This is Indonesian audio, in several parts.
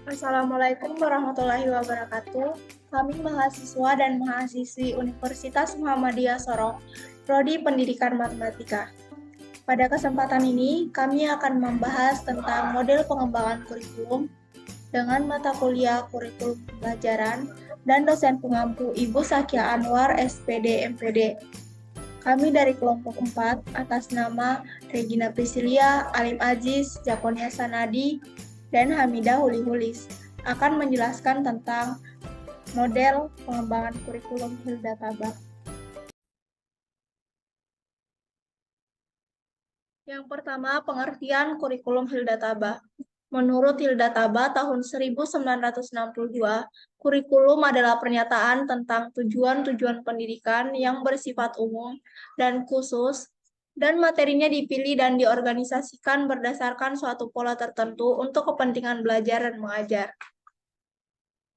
Assalamualaikum warahmatullahi wabarakatuh. Kami mahasiswa dan mahasiswi Universitas Muhammadiyah Sorong, Prodi Pendidikan Matematika. Pada kesempatan ini, kami akan membahas tentang model pengembangan kurikulum dengan mata kuliah kurikulum pembelajaran dan dosen pengampu Ibu Sakia Anwar, SPD, MPD. Kami dari kelompok 4 atas nama Regina Priscilia, Alim Aziz, Japonia Sanadi, dan Hamidah Hulis akan menjelaskan tentang model pengembangan kurikulum Hilda Tabak. Yang pertama, pengertian kurikulum Hilda Tabak. Menurut Hilda Tabak tahun 1962, kurikulum adalah pernyataan tentang tujuan-tujuan pendidikan yang bersifat umum dan khusus, dan materinya dipilih dan diorganisasikan berdasarkan suatu pola tertentu untuk kepentingan belajar dan mengajar.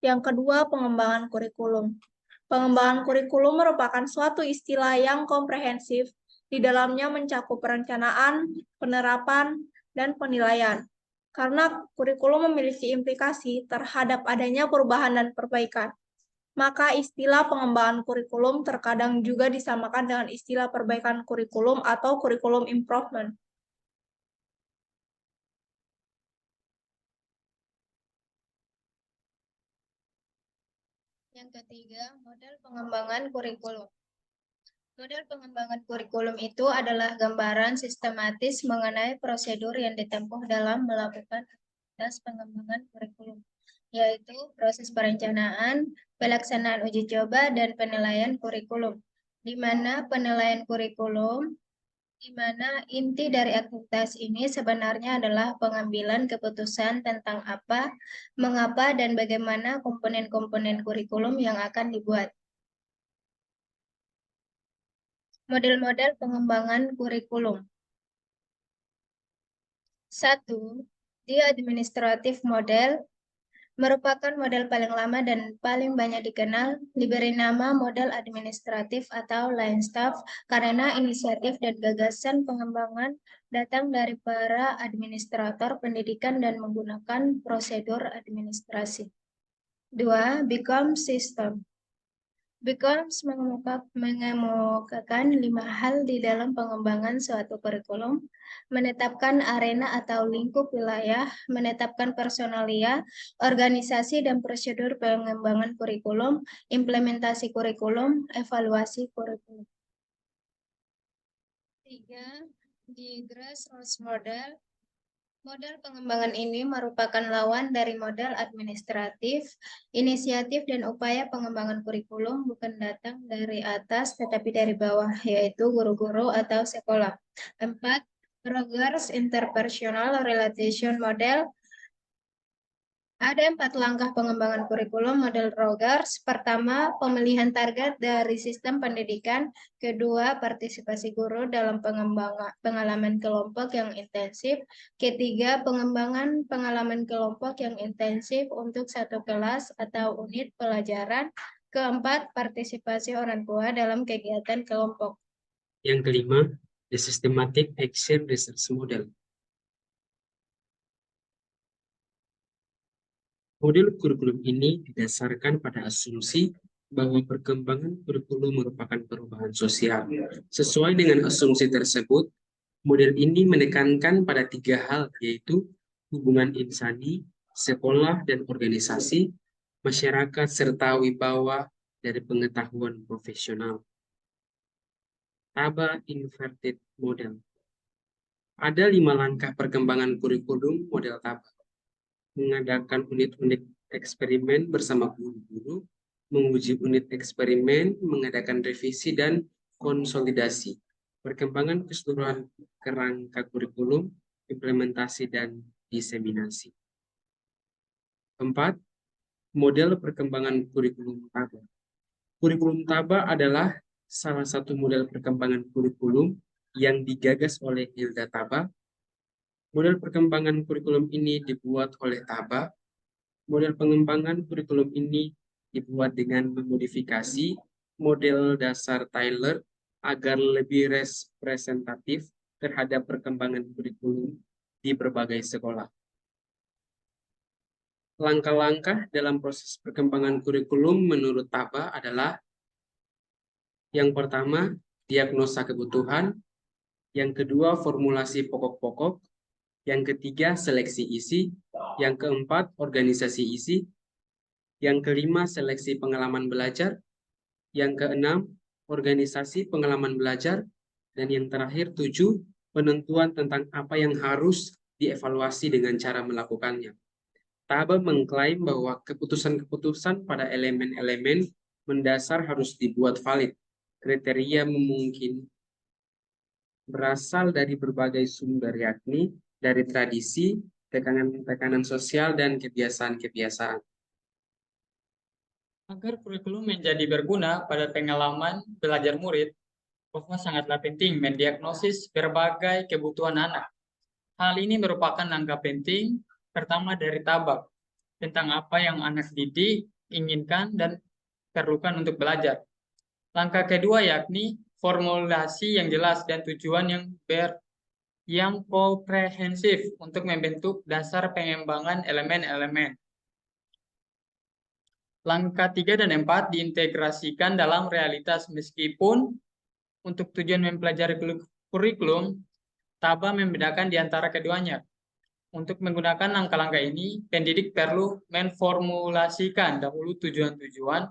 Yang kedua, pengembangan kurikulum. Pengembangan kurikulum merupakan suatu istilah yang komprehensif, di dalamnya mencakup perencanaan, penerapan, dan penilaian. Karena kurikulum memiliki implikasi terhadap adanya perubahan dan perbaikan, maka istilah pengembangan kurikulum terkadang juga disamakan dengan istilah perbaikan kurikulum atau kurikulum improvement. Yang ketiga, model pengembangan kurikulum. Model pengembangan kurikulum itu adalah gambaran sistematis mengenai prosedur yang ditempuh dalam melakukan aktivitas pengembangan kurikulum, yaitu proses perencanaan, pelaksanaan uji coba, dan penilaian kurikulum. Di mana penilaian kurikulum, di mana inti dari aktivitas ini sebenarnya adalah pengambilan keputusan tentang apa, mengapa, dan bagaimana komponen-komponen kurikulum yang akan dibuat. Model-model pengembangan kurikulum. 1. Dia administratif model merupakan model paling lama dan paling banyak dikenal, diberi nama model administratif atau line staff karena inisiatif dan gagasan pengembangan datang dari para administrator pendidikan dan menggunakan prosedur administrasi. 2. Become system. Becomes mengemukakan 5 hal di dalam pengembangan suatu kurikulum, menetapkan arena atau lingkup wilayah, menetapkan personalia, organisasi dan prosedur pengembangan kurikulum, implementasi kurikulum, evaluasi kurikulum. 3. Di grassroots model. Model pengembangan ini merupakan lawan dari model administratif, inisiatif dan upaya pengembangan kurikulum bukan datang dari atas tetapi dari bawah, yaitu guru-guru atau sekolah. 4. Rogers Interpersonal Relation Model. Ada 4 langkah pengembangan kurikulum model Rogers. Pertama, pemilihan target dari sistem pendidikan. Kedua, partisipasi guru dalam pengalaman kelompok yang intensif. Ketiga, pengembangan pengalaman kelompok yang intensif untuk satu kelas atau unit pelajaran. Keempat, partisipasi orang tua dalam kegiatan kelompok. Yang kelima, the systematic action research model. Model kurikulum ini didasarkan pada asumsi bahwa perkembangan kurikulum merupakan perubahan sosial. Sesuai dengan asumsi tersebut, model ini menekankan pada 3 hal, yaitu hubungan insani, sekolah dan organisasi, masyarakat, serta wibawa dari pengetahuan profesional. Taba Inverted Model. Ada 5 langkah perkembangan kurikulum model Taba. Mengadakan unit-unit eksperimen bersama guru-guru, menguji unit eksperimen, mengadakan revisi dan konsolidasi, perkembangan keseluruhan kerangka kurikulum, implementasi dan diseminasi. 4. Model perkembangan kurikulum Taba. Kurikulum Taba adalah salah satu model perkembangan kurikulum yang digagas oleh Hilda Taba. Model perkembangan kurikulum ini dibuat oleh Taba. Model pengembangan kurikulum ini dibuat dengan memodifikasi model dasar Tyler agar lebih representatif terhadap perkembangan kurikulum di berbagai sekolah. Langkah-langkah dalam proses perkembangan kurikulum menurut Taba adalah yang pertama, diagnosa kebutuhan, yang kedua, formulasi pokok-pokok, yang ketiga, seleksi isi, yang keempat, organisasi isi, yang kelima, seleksi pengalaman belajar, yang keenam, organisasi pengalaman belajar, dan yang terakhir, 7, penentuan tentang apa yang harus dievaluasi dengan cara melakukannya. Taba mengklaim bahwa keputusan-keputusan pada elemen-elemen mendasar harus dibuat valid. Kriteria memungkinkan berasal dari berbagai sumber, yakni dari tradisi, tekanan sosial, dan kebiasaan-kebiasaan. Agar kurikulum menjadi berguna pada pengalaman belajar murid, bahwa sangatlah penting mendiagnosis berbagai kebutuhan anak. Hal ini merupakan langkah penting pertama dari Taba tentang apa yang anak didik inginkan dan perlukan untuk belajar. Langkah kedua yakni formulasi yang jelas dan tujuan yang komprehensif untuk membentuk dasar pengembangan elemen-elemen. Langkah 3 dan 4 diintegrasikan dalam realitas meskipun untuk tujuan mempelajari kurikulum, Taba membedakan di antara keduanya. Untuk menggunakan langkah-langkah ini, pendidik perlu menformulasikan dahulu tujuan-tujuan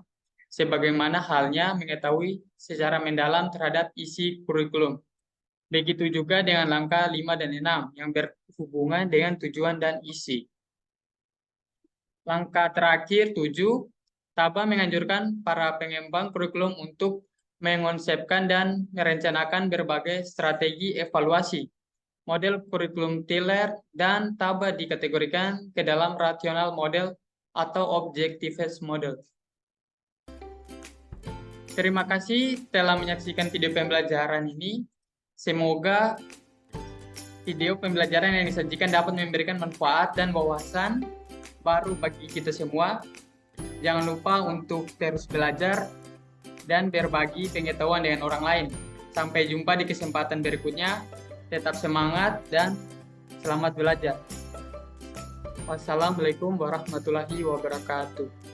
sebagaimana halnya mengetahui secara mendalam terhadap isi kurikulum. Begitu juga dengan langkah 5 dan 6 yang berhubungan dengan tujuan dan isi. Langkah terakhir 7, Taba menganjurkan para pengembang kurikulum untuk mengonsepkan dan merencanakan berbagai strategi evaluasi. Model kurikulum Tiller dan Taba dikategorikan ke dalam rational model atau objectivist model. Terima kasih telah menyaksikan video pembelajaran ini. Semoga video pembelajaran yang disajikan dapat memberikan manfaat dan wawasan baru bagi kita semua. Jangan lupa untuk terus belajar dan berbagi pengetahuan dengan orang lain. Sampai jumpa di kesempatan berikutnya. Tetap semangat dan selamat belajar. Wassalamualaikum warahmatullahi wabarakatuh.